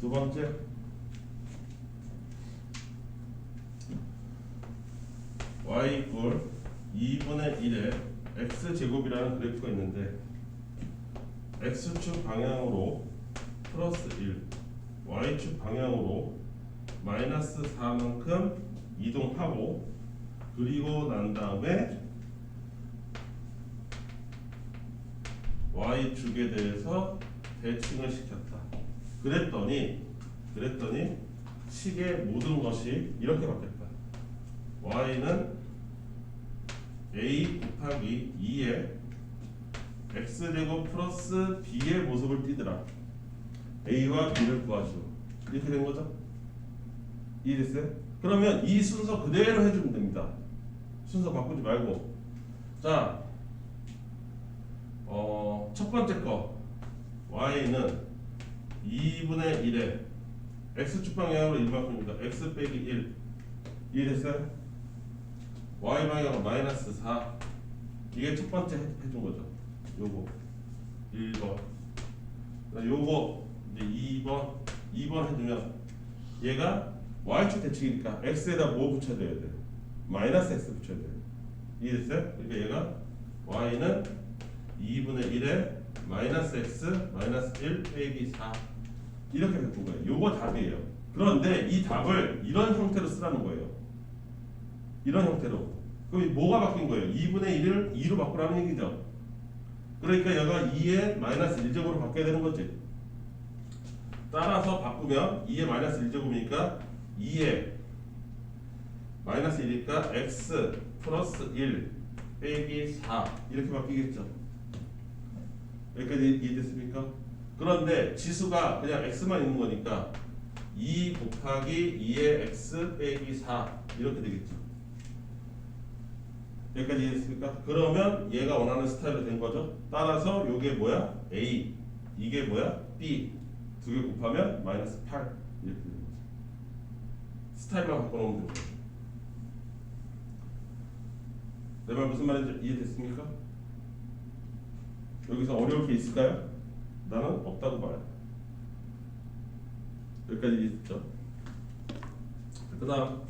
두 번째 y 이퀄 2분의 1의 x제곱이라는 그래프가 있는데 x축 방향으로 플러스 1, y축 방향으로 마이너스 4만큼 이동하고 그리고 난 다음에 y축에 대해서 대칭을 시켰다. 그랬더니 식의 모든 것이 이렇게 바뀌었다. y는 a 곱하기 2의 x제곱 플러스 b의 모습을 띠더라. a와 b를 구하시오. 이렇게 된 거죠? 이해됐어요? 그러면 이 순서 그대로 해주면 됩니다. 순서 바꾸지 말고. 자, 첫 번째 거 y는 2분의 1에 x축 방향으로 1만큼입니다. x 빼기 1 이해됐어요? y 방향으로 마이너스 4 이게 첫 번째 해준 거죠. 요거 1번 요거 이제 2번 해주면 얘가 y축 대칭이니까 x에다 뭐 붙여줘야 돼? 마이너스 x 붙여야 돼. 이해됐어요? 그러니까 얘가 y는 2분의 1에 마이너스 x 마이너스 1 빼기 4 이렇게 바꾼 거예요. 요거 답이에요. 그런데 이 답을 이런 형태로 쓰라는 거예요. 이런 형태로. 그럼 뭐가 바뀐 거예요? 2분의 1을 2로 바꾸라는 얘기죠. 그러니까 얘가 2의 마이너스 1제곱으로 바뀌어야 되는 거지. 따라서 바꾸면 2의 마이너스 1제곱이니까 2의 마이너스 1이니까 x 플러스 1 빼기 4 이렇게 바뀌겠죠. 여기까지 이해됐습니까? 그런데 지수가 그냥 x만 있는 거니까 2 곱하기 2의 x 빼기 4 이렇게 되겠죠. 여기까지 이해됐습니까? 그러면 얘가 원하는 스타일로 된 거죠. 따라서 요게 뭐야? a 이게 뭐야? b 두 개 곱하면 마이너스 8 이렇게 되는 거죠. 스타일만 바꿔놓으면 되는 거죠. 내 말 무슨 말인지 이해됐습니까? 여기서 어려울 게 있을까요? 나는 없다고 봐요. 여기까지 이해됐죠? 그 다음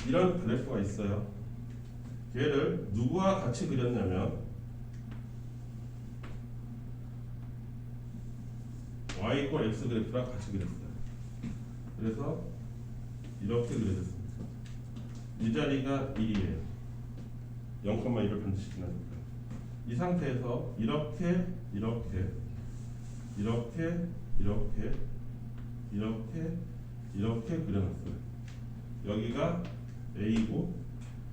이런 그래프가 있어요. 얘를 누구와 같이 그렸냐면 y 이퀄 x 그래프랑 같이 그렸어요. 그래서 이렇게 그려졌습니다. 이 자리가 1이에요. 0,1을 반드시 지나니까. 이 상태에서 이렇게 그려놨어요. 여기가 A고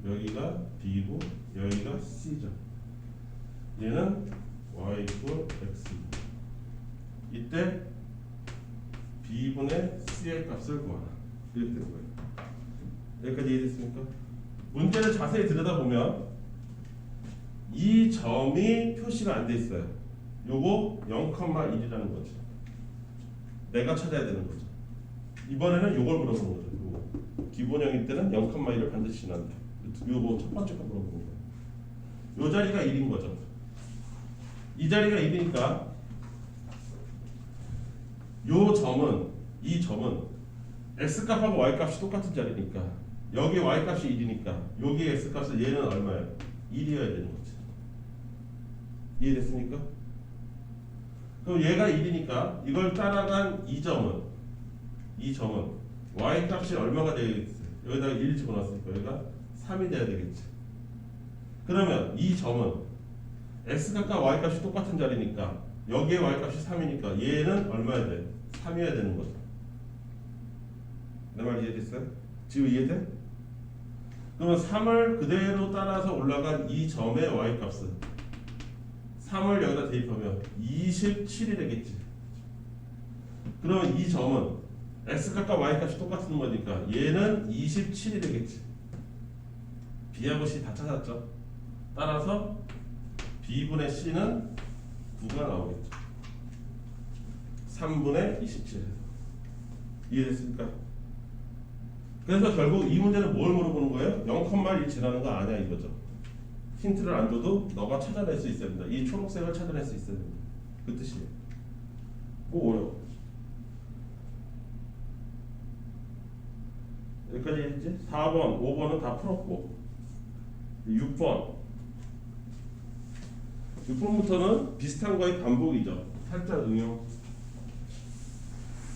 여기가 B고 여기가 C죠. 얘는 Y 이퀄 X고 이때 B분의 C의 값을 구하라. 이렇게 되는 거예요. 여기까지 이해됐습니까? 문제를 자세히 들여다보면 이 점이 표시가 안 돼 있어요. 요거 0,1이라는 거죠. 내가 찾아야 되는 거죠. 이번에는 요걸 물어보는 거죠. 요거. 기본형일 때는 0,1을 반드시 지난다. 요거 첫 번째 거 물어보는 거예요. 요 자리가 1인 거죠. 이 자리가 1이니까 이 점은 x값하고 y값이 똑같은 자리니까 여기 y값이 1이니까 여기 x값은 얘는 얼마예요? 1이어야 되는 거죠. 이해됐습니까? 그럼 얘가 1이니까 이걸 따라간 이 점은 y값이 얼마가 되겠어요? 여기다가 1 집어넣었으니까 여기가 3이 돼야 되겠지. 그러면 이 점은 x값과 y값이 똑같은 자리니까 여기에 y값이 3이니까 얘는 얼마야 돼? 3이어야 되는 거죠. 내 말 이해됐어요? 지금 이해돼? 그러면 3을 그대로 따라서 올라간 이 점의 y값은 3을 여기다 대입하면 27이 되겠지. 그러면 이 점은 x값과 y값이 똑같은 거니까 얘는 27이 되겠지. b하고 c 다 찾았죠. 따라서 b분의 c는 9가 나오겠죠. 3분의 27. 이해됐습니까? 그래서 결국 이 문제는 뭘 물어보는 거예요? 0,1 지나는 거 아니야 이거죠. 힌트를 안 줘도 너가 찾아낼 수 있어야 된다. 이 초록색을 찾아낼 수 있어야 된다. 그 뜻이에요. 뭐 어려워. 여기까지 했지? 4번, 5번은 다 풀었고 6번부터는 비슷한 거의 반복이죠. 살짝 응용.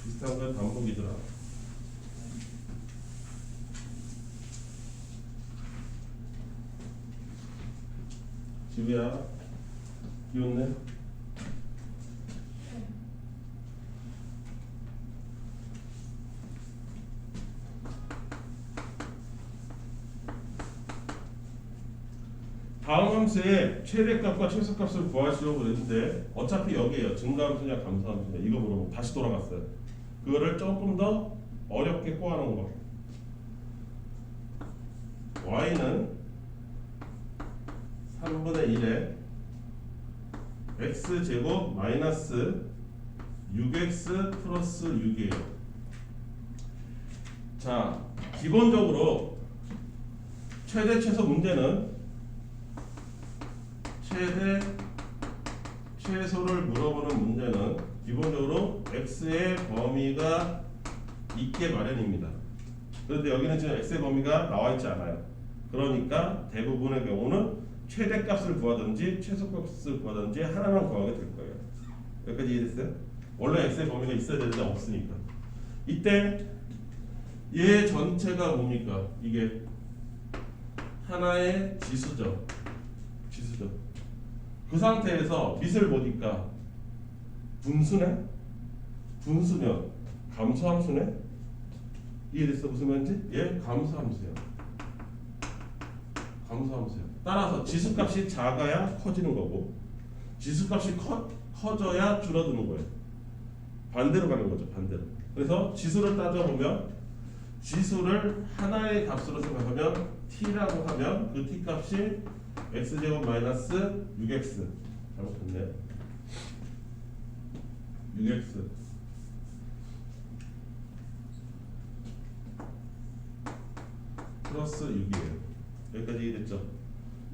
비슷한 거의 반복이더라. 지우야, 귀엽네. 다음 함수의 최대값과 최소값을 구하시려고 그랬는데 어차피 여기에요. 증가함수냐 감소함수냐 이거 물어보고 다시 돌아갔어요. 그거를 조금 더 어렵게 꼬아놓은 거. y는 3분의 1에 x제곱 마이너스 6x 플러스 6이에요. 자, 기본적으로 최대 최소 문제는 최대 최소를 물어보는 문제는 기본적으로 x의 범위가 있게 마련입니다. 그런데 여기는 지금 x의 범위가 나와 있지 않아요. 그러니까 대부분의 경우는 최대값을 구하든지 최소값을 구하든지 하나만 구하게 될 거예요. 여기까지 이해됐어요? 원래 x의 범위가 있어야 되는데 없으니까. 이때 얘 전체가 뭡니까? 이게 하나의 지수죠. 지수죠. 그 상태에서 밑을 보니까 분수네? 분수면 감소함수네? 이해됐어? 무슨 말인지? 얘 감소함수야. 감소함수야. 따라서 지수값이 작아야 커지는 거고 지수값이 커져야 줄어드는 거예요. 반대로 가는 거죠. 반대로. 그래서 지수를 따져보면 지수를 하나의 값으로 생각하면 t라고 하면 그 t 값이 x제곱 마이너스 6x 잘못했네. 6x 플러스 6이에요. 여기까지 이해됐죠?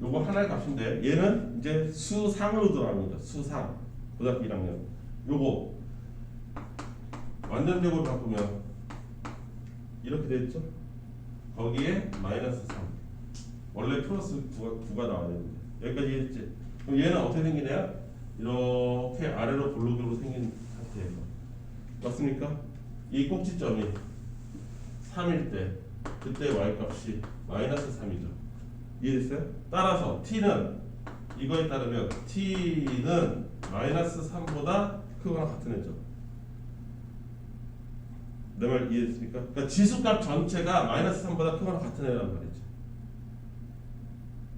요거 하나의 값인데 얘는 이제 수상으로 들어갑니다. 수상. 고등학교 1학년. 요거 완전적으로 바꾸면 이렇게 되겠죠? 거기에 마이너스 3. 원래 플러스 9가 나와야 되는데 여기까지 이해했지? 그럼 얘는 어떻게 생기냐? 이렇게 아래로 볼록으로 생긴 상태예요. 맞습니까? 이 꼭지점이 3일 때 그때 y값이 마이너스 3이죠. 이해됐어요? 따라서 t는 이거에 따르면 t는 마이너스 3보다 크거나 같은 애죠. 내 말 이해됐습니까? 그러니까 지수값 전체가 마이너스 3보다 크거나 같은 애란 말이죠.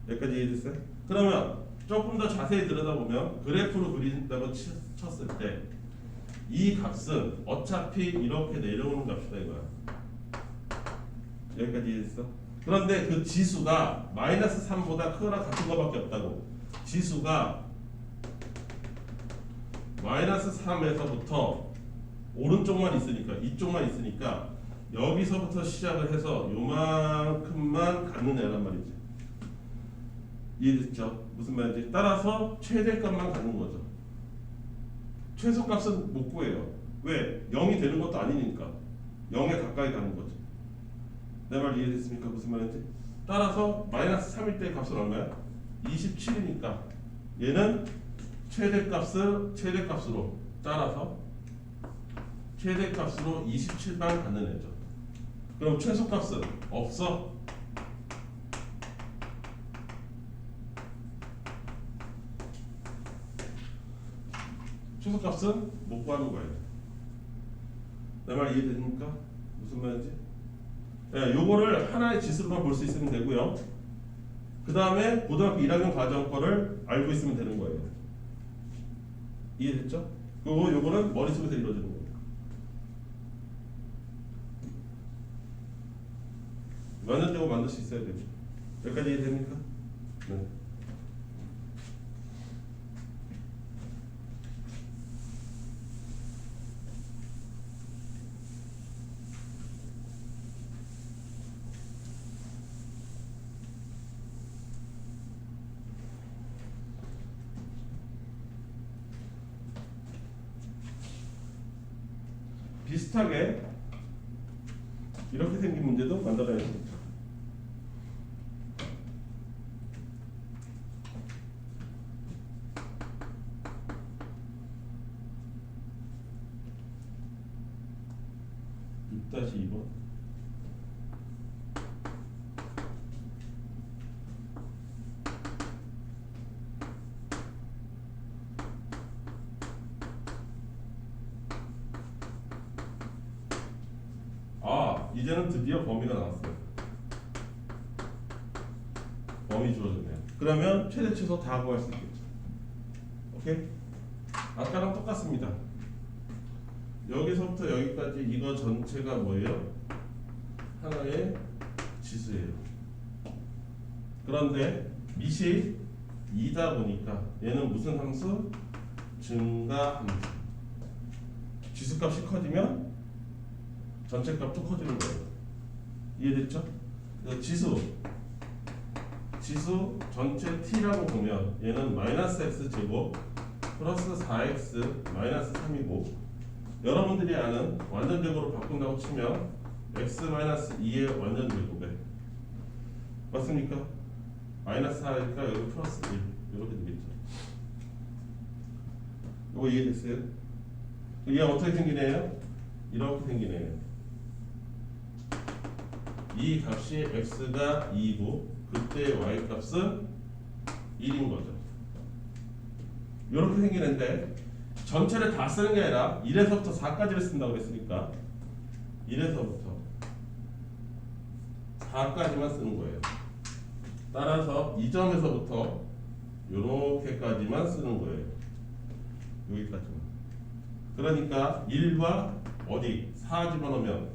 여기까지 이해됐어요? 그러면 조금 더 자세히 들여다보면 그래프로 그린다고 쳤을 때 이 값은 어차피 이렇게 내려오는 값이다 이거야. 여기까지 이해됐어? 그런데 그 지수가 마이너스 3보다 크거나 같은 거밖에 없다고. 지수가 마이너스 3에서부터 오른쪽만 있으니까 이쪽만 있으니까 여기서부터 시작을 해서 요만큼만 갖는 애란 말이지. 이해됐죠? 무슨 말인지. 따라서 최대값만 갖는 거죠. 최소값은 못 구해요. 왜? 0이 되는 것도 아니니까 0에 가까이 가는 거죠. 내 말 이해됐습니까? 무슨 말인지. 따라서 마이너스 3일 때 값은 얼마야? 27이니까 얘는 최대값으로 따라서 최대값으로 27만 갖는 애죠. 그럼 최소값은 없어. 최소값은 못 구하는 거예요. 내 말 이해됩니까? 무슨 말인지? 예, 요거를 하나의 지수로만 볼 수 있으면 되고요. 그 다음에 고등학교 1학년 과정 거를 알고 있으면 되는 거예요. 이해됐죠? 그리고 요거는 머릿속에서 이루어지는 거예요. 완전적으로 만들 수 있어야 돼요. 여기까지 이해됩니까? 네. 비슷하게 이렇게 생긴 문제도 만들어야 됩니다. 다시 2번. 아, 이제는 드디어 범위가 나왔어요. 범위 주어졌네요. 그러면 최대 최소 다 구할 수 있겠죠. 오케이? 아까랑 똑같습니다. 여기서부터 여기까지 이거 전체가 뭐예요? 하나의 지수예요. 그런데 밑이 2다 보니까 얘는 무슨 함수? 증가 함수. 지수값이 커지면 전체 값도 커지는 거예요. 이해됐죠? 지수 전체 t라고 보면 얘는 마이너스 x 제곱 플러스 4x 마이너스 3이고, 여러분들이 아는 완전제곱으로 바꾼다고 치면 x-2의 완전제곱에 맞습니까? 마이너스 4니까 여기 플러스 1 이렇게 되겠죠. 이거 이해됐어요? 얘가 어떻게 생기네요? 이렇게 생기네요. 이 값이 x가 2고 그때 y 값은 1인 거죠. 이렇게 생기는데 전체를 다 쓰는 게 아니라 1에서부터 4까지를 쓴다고 그랬으니까 1에서부터 4까지만 쓰는 거예요. 따라서 이 점에서부터 요렇게까지만 쓰는 거예요. 여기까지만. 그러니까 1과 어디 4 집어넣으면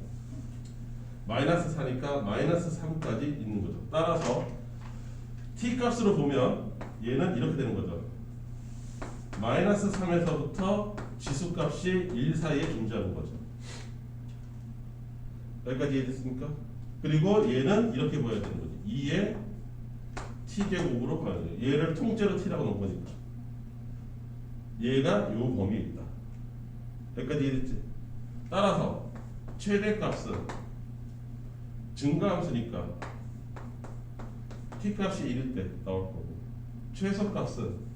마이너스 4니까 마이너스 3까지 있는 거죠. 따라서 t 값으로 보면 얘는 이렇게 되는 거죠. 마이너스 3에서부터 지수값이 1 사이에 존재하는 거죠. 여기까지 이해됐습니까? 그리고 얘는 이렇게 보여야 되는 거죠. 2의 t제곱으로 봐야 돼요. 얘를 통째로 t라고 놓은 거니까. 얘가 요 범위에 있다. 여기까지 이해됐지? 따라서 최대값은 증가함수니까 t값이 1일 때 나올 거고, 최소값은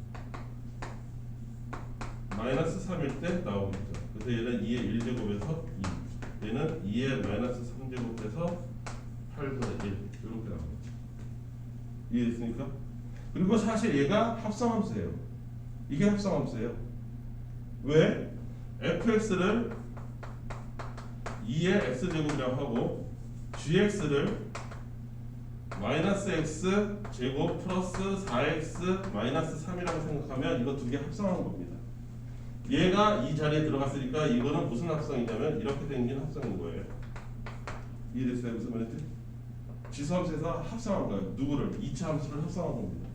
마이너스 3일 때 나오겠죠. 그래서 얘는 2의 1제곱에서 2, 얘는 2의 마이너스 3제곱에서 8분의 1 이렇게 나오겠죠. 이해됐습니까? 그리고 사실 얘가 합성함수예요. 이게 합성함수예요. 왜? fx를 2의 x제곱이라고 하고 gx를 마이너스 x 제곱 플러스 4x 마이너스 3이라고 생각하면 이거 두 개 합성한 겁니다. 얘가 이 자리에 들어갔으니까 이거는 무슨 합성이냐면 이렇게 생긴 합성인 거예요. 이해됐어요? 무슨 말인지? 지수함수에서 합성한 거예요. 누구를? 2차 함수를 합성한 겁니다.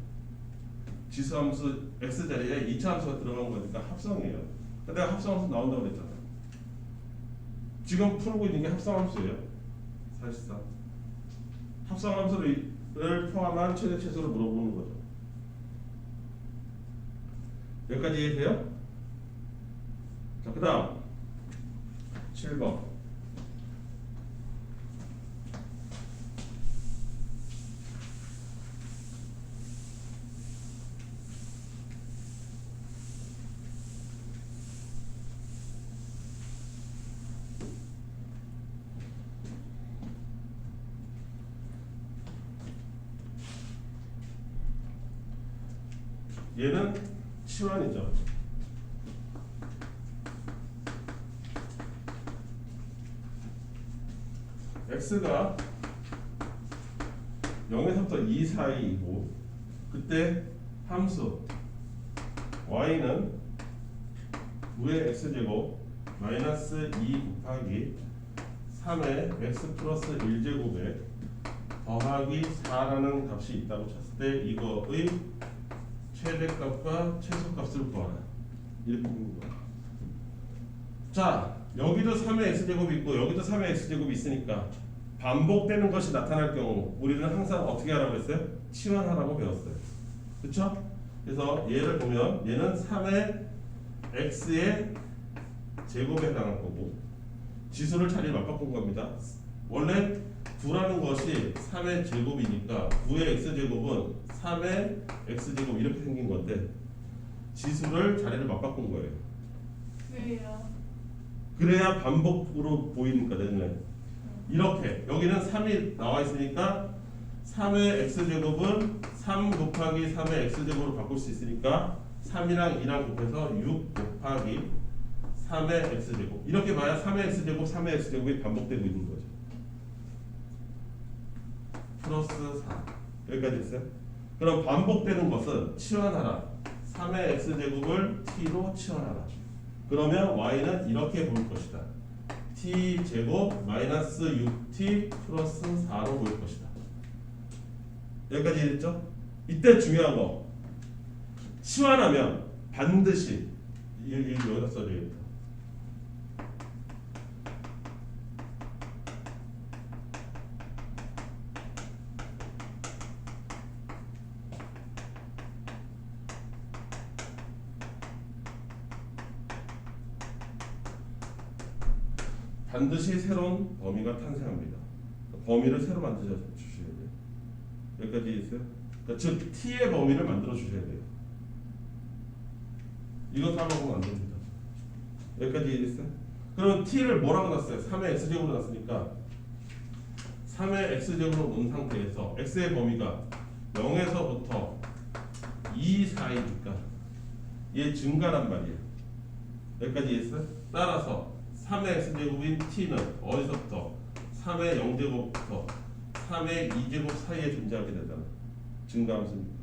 지수함수 x 자리에 2차 함수가 들어간 거니까 합성이에요. 내가 합성함수 나온다고 그랬잖아. 지금 풀고 있는 게 합성함수예요. 사실상 합성함수를 포함한 최대 최소를 물어보는 거죠. 여기까지 이해돼요? 자, 그 다음 7번. 얘는 치환이죠. x가 0에서부터 2 사이이고 그때 함수 y는 9의 x제곱 마이너스 2 곱하기 3의 x 플러스 1제곱에 더하기 4라는 값이 있다고 쳤을 때 이거의 최대값과 최소값을 구하라. 이렇게 보는 거야. 자, 여기도 3의 x제곱이 있고 여기도 3의 x제곱이 있으니까 반복되는 것이 나타날 경우 우리는 항상 어떻게 하라고 했어요? 치환하라고 배웠어요. 그쵸? 그래서 얘를 보면 얘는 3의 x의 제곱에 해당할 거고 지수를 자리 맞바꾼 겁니다. 원래 9라는 것이 3의 제곱이니까 9의 x제곱은 3의 x제곱 이렇게 생긴 건데 지수를 자리를 맞바꾼 거예요. 왜요? 그래야 반복으로 보이니까 내년에 이렇게 여기는 3이 나와 있으니까 3의 x제곱은 3 곱하기 3의 x제곱으로 바꿀 수 있으니까 3이랑 2랑 곱해서 6 곱하기 3의 x제곱 이렇게 봐야 3의 x제곱 3의 x제곱이 반복되고 있는 거죠. 플러스 4 여기까지 됐어요? 그럼 반복되는 것은 치환하라. 3의 x제곱을 t로 치환하라. 그러면 y는 이렇게 보일 것이다. t제곱 마이너스 6t 플러스 4로 보일 것이다. 여기까지 이해됐죠? 이때 중요한 거 치환하면 반드시 여기다 써줘야겠다. 반드시 새로운 범위가 탄생합니다. 범위를 새로 만들어 주셔야 돼요. 여기까지 있어요? 그러니까 즉 t의 범위를 만들어 주셔야 돼요. 이거 까먹으면 안 됩니다. 여기까지 있어요? 그럼 t를 뭐라고 놨어요? 3의 x제곱으로 놨으니까 3의 x제곱으로 놓은 상태에서 x의 범위가 0에서부터 2 사이니까 얘 증가란 말이에요. 여기까지 있어요? 따라서 3의 x제곱인 t는 어디서부터 3의 0제곱부터 3의 2제곱 사이에 존재하게 된다는 증가함수입니다.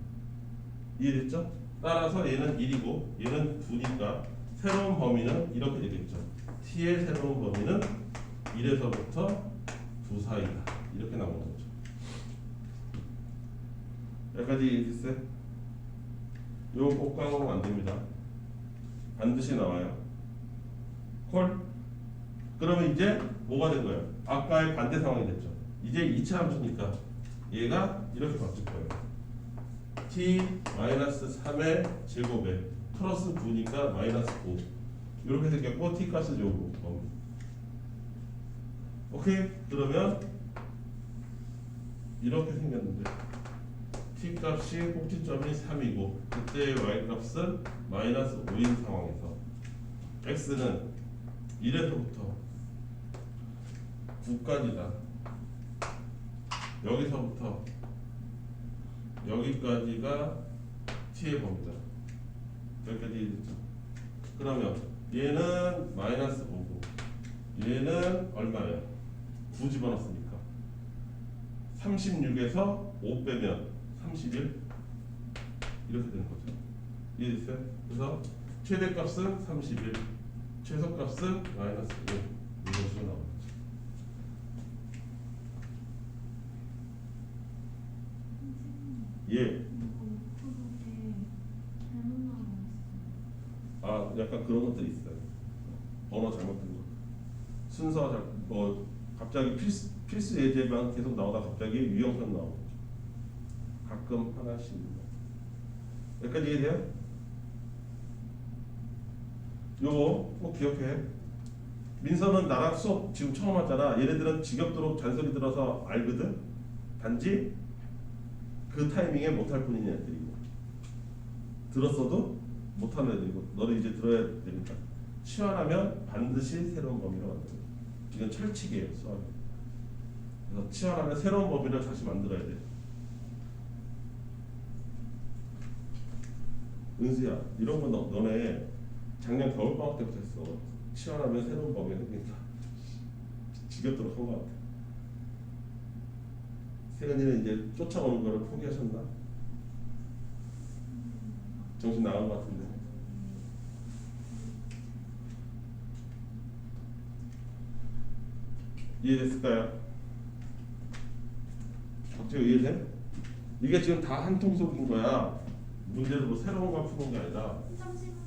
이해됐죠? 따라서 얘는 1이고 얘는 9니까 새로운 범위는 이렇게 되겠죠. t의 새로운 범위는 1에서부터 9 사이다. 이렇게 나오는 거죠. 여기까지 이해됐어요? 이거 꼭 까먹으면 안 됩니다. 반드시 나와요. 콜? 그러면 이제 뭐가 된 거예요? 아까의 반대 상황이 됐죠. 이제 2차 함수니까 얘가 이렇게 바뀔 거예요. t-3의 제곱에 플러스 9니까 마이너스 9 이렇게 생겼고 t 값을 요구 범위. 오케이? 그러면 이렇게 생겼는데 t 값이 꼭지점이 3이고 그때 y 값은 마이너스 5인 상황에서 x는 1에서부터 9까지다. 여기서부터 여기까지가 t의 범위다. 여기까지 됐죠? 그러면 얘는 마이너스 5고 얘는 얼마예요? 9 집어넣었으니까 36에서 5 빼면 31 이렇게 되는 거죠. 이해됐어요? 그래서 최대값은 31 최소값은 마이너스 5 이런 식으로 나오는 거죠. 예. 아, 약간 그런 것들이 있어요. 번호 잘못된 거. 순서 갑자기 필수 예제만 계속 나오다 갑자기 유형선 나오고 가끔 하나씩. 여기까지 이해돼요? 요거 꼭 기억해. 민서는 나랑 수업 지금 처음 하잖아. 얘네들은 지겹도록 잔소리 들어서 알거든. 단지 그 타이밍에 못할 뿐인 애들이고 들었어도 못하는 애들이고 너는 이제 들어야 되니까 치환하면 반드시 새로운 범위를 만들어. 이건 철칙이에요 수학이. 그래서 치환하면 새로운 범위를 다시 만들어야 돼. 은수야 이런 거 너네 작년 겨울방학 때부터 했어. 치환하면 새로운 범위가 생긴다. 지겹도록 한 거 같아. 세근이는 이제 쫓아오는 거를 포기하셨나? 정신 나간 것 같은데. 이해됐을까요? 갑자기 이해돼? 이게 지금 다 한 통속인 거야. 문제를 뭐 새로운 걸 푸는 게 아니라. 잠시만요.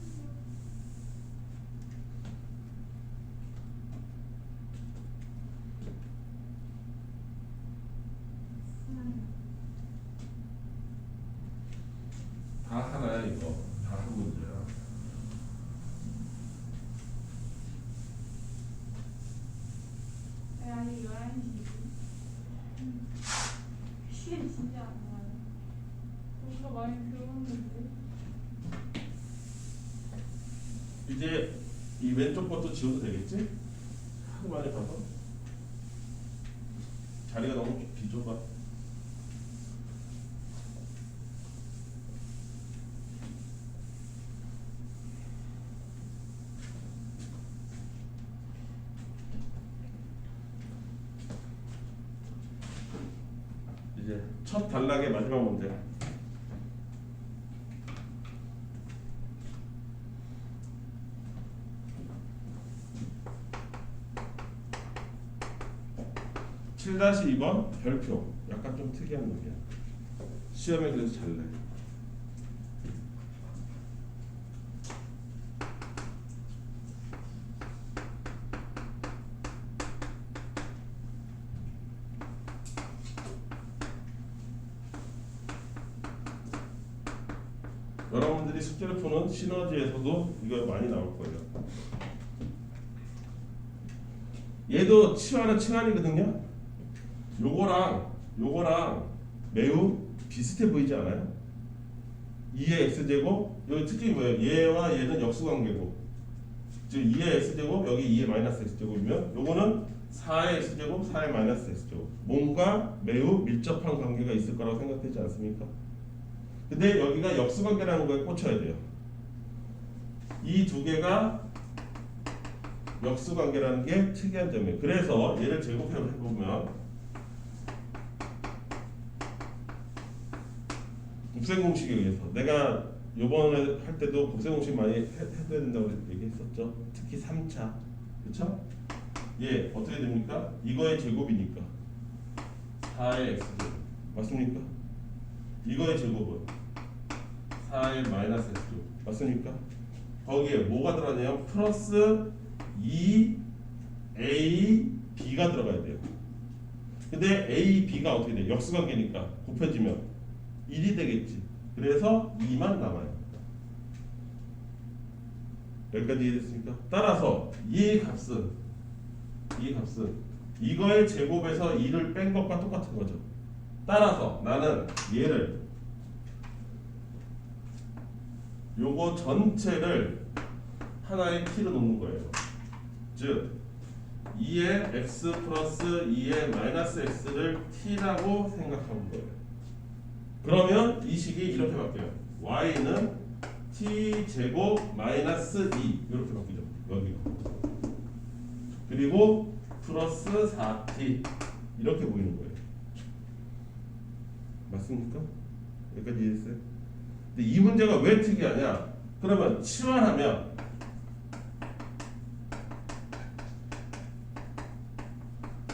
다 하나야 이거. 다 한 문제야. 아니 11시. 시간 진짜 안 나요. 우리가 많이 배웠는데. 이제 이 왼쪽 것도 지워도 되겠지? 하도 많이 봐서. 자리가 너무 비좁아. 이제 첫 단락의 마지막 문제. (7-2번) 별표. 약간 좀 특이한 놈이야. 시험에 그래서 잘 내. 여러분들이 숙제를 푸는 시너지에서도 이거 많이 나올 거예요. 얘도 치환은 칭환이거든요. 요거랑 매우 비슷해 보이지 않아요? 2의 x제곱, 여기 특징이 뭐예요? 얘와 얘는 역수관계고, 즉 2의 x제곱, 여기 2의 마이너스 x제곱이면 요거는 4의 x제곱, 4의 마이너스 x제곱. 뭔가 매우 밀접한 관계가 있을 거라고 생각되지 않습니까? 근데 여기가 역수관계라는 거에 꽂혀야 돼요. 이 두 개가 역수관계라는 게 특이한 점이에요. 그래서 얘를 제곱해보면 곱셈공식에 의해서, 내가 요번에 할 때도 곱셈공식 많이 해야 된다고 얘기했었죠. 특히 3차. 그쵸? 얘 어떻게 됩니까? 이거의 제곱이니까 4의 x제곱 맞습니까? 이거의 제곱은 4의 마이너스 x제곱 맞습니까? 거기에 뭐가 들어가냐면 플러스 2a b가 들어가야 돼요. 근데 a, b가 어떻게 돼? 역수관계니까 곱해지면 1이 되겠지. 그래서 2만 남아요. 여기까지 이해됐습니까? 따라서 이 값은 이거의 제곱에서 2를 뺀 것과 똑같은 거죠. 따라서 나는 얘를 요거 전체를 하나의 t로 놓는 거예요. 즉 2의 x 플러스 2의 마이너스 x를 t라고 생각하는 거예요. 그러면 이 식이 이렇게 바뀌어요. y는 t 제곱 마이너스 2 이렇게 바뀌죠. 여기가. 그리고 플러스 4t 이렇게 보이는 거예요. 맞습니까? 여기까지 이해했어요? 근데 이 문제가 왜 특이하냐? 그러면 치환하면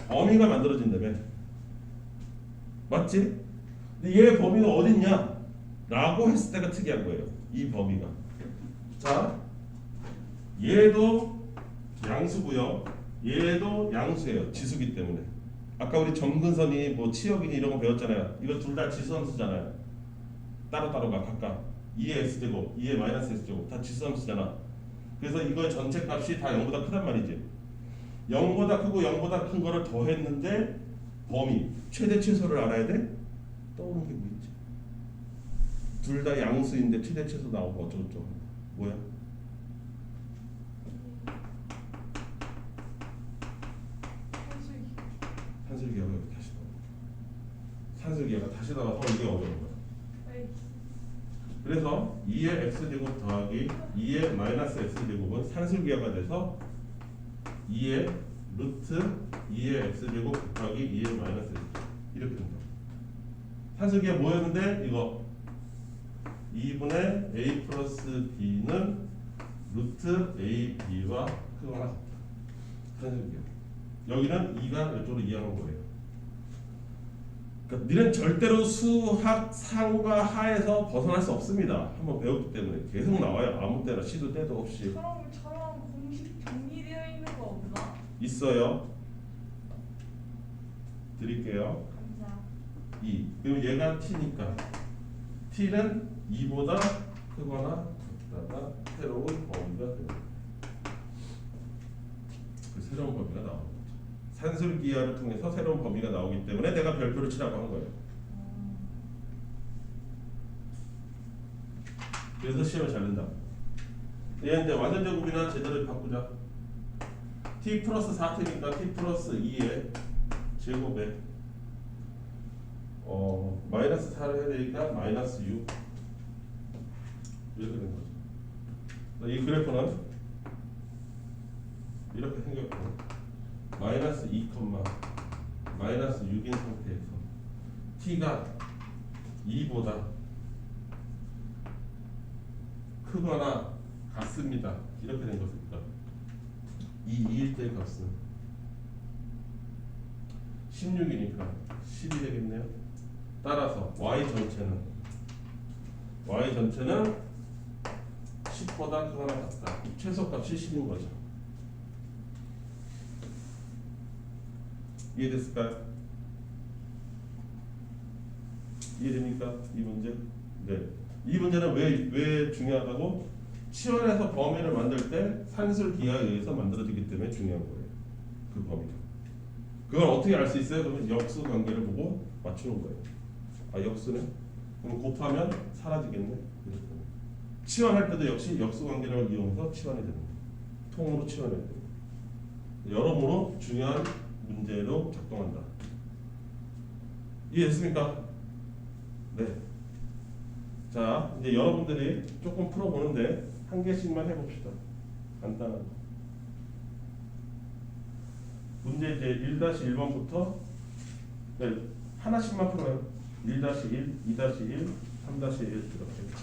범위가 만들어진다며. 맞지? 근데 얘 범위가 어딨냐? 라고 했을 때가 특이한 거예요. 이 범위가. 자, 얘도 양수고요. 얘도 양수예요. 지수기 때문에. 아까 우리 점근선이 뭐 치역이니 이런 거 배웠잖아요. 이거 둘 다 지수함수잖아요. 따로따로가 각각 2의 x제곱, 2의 마이너스 x제곱 다 지수함수잖아. 그래서 이거의 전체 값이 다 0보다 크단 말이지. 0보다 크고 0보다 큰 거를 더했는데 범위, 최대 최소를 알아야 돼? 떠오르는 게 뭐 있지? 둘 다 양수인데 최대 최소 나오고 어쩌고저쩌고. 뭐야? 산술기하가 여기 다시 나와. 산술기하가 다시 나와서 이게 어려운 거야. 그래서 2의 x제곱 더하기 2의 마이너스 x제곱은 산술기하가 돼서 2의 루트 2의 x제곱 곱하기 2의 마이너스 x제곱 이렇게 된다. 산술기가 뭐였는데 이거 2분의 a 플러스 b는 루트 a b와 크거나 같다. 산술기야. 여기는 2가 이쪽으로 이해하는 거예요. 그러니까 니는 절대로 수학 상과 하에서 벗어날 수 없습니다. 한번 배웠기 때문에 계속 나와요. 아무 때나 시도 때도 없이. 그럼 저런 공식 정리되어 있는 거 없나? 있어요. 드릴게요. 감사. 2. 그럼 얘가 t니까 t는 2보다 크거나 같다가 새로운 범위가 되는 거예요. 그 새로운 범위가 나오는 거죠. 산술기하를 통해서 새로운 범위가 나오기 때문에 내가 별표를 치라고 한 거예요. 그래서 시험을 잘 낸다. 얘 이제 완전 제곱이나 제자를 바꾸자. t 플러스 4t니까 t 플러스 2의 제곱에 마이너스 4를 해야 되니까 마이너스 6 이렇게 된 거죠. 이 그래프는 이렇게 생겼고 마이너스 2, 마이너스 6인 상태에서 t가 2보다 크거나 같습니다. 이렇게 된 것입니다. 이 2일 때 값은 16이니까 10이 되겠네요. 따라서 y 전체는 10보다 크거나 같다. 최소값이 10인 거죠. 이해됐을까요? 이해됩니까? 이 문제? 네. 이 문제는 왜 중요하다고? 치환해서 범위를 만들 때 산술기하에 의해서 만들어지기 때문에 중요한 거예요. 그 범위가. 그걸 어떻게 알 수 있어요? 그러면 역수 관계를 보고 맞추는 거예요. 아, 역수는? 그럼 곱하면 사라지겠네. 이렇게. 치환할 때도 역시 역수 관계를 이용해서 치환이 되는 거예요. 통으로 치환해야 돼요. 여러모로 중요한 문제로 작동한다. 이해됐습니까? 네. 자, 이제 여러분들이 조금 풀어보는데 한 개씩만 해봅시다. 간단한 거. 문제 이제 1-1번부터 네, 하나씩만 풀어요. 1-1, 2-1, 3-1 이렇게.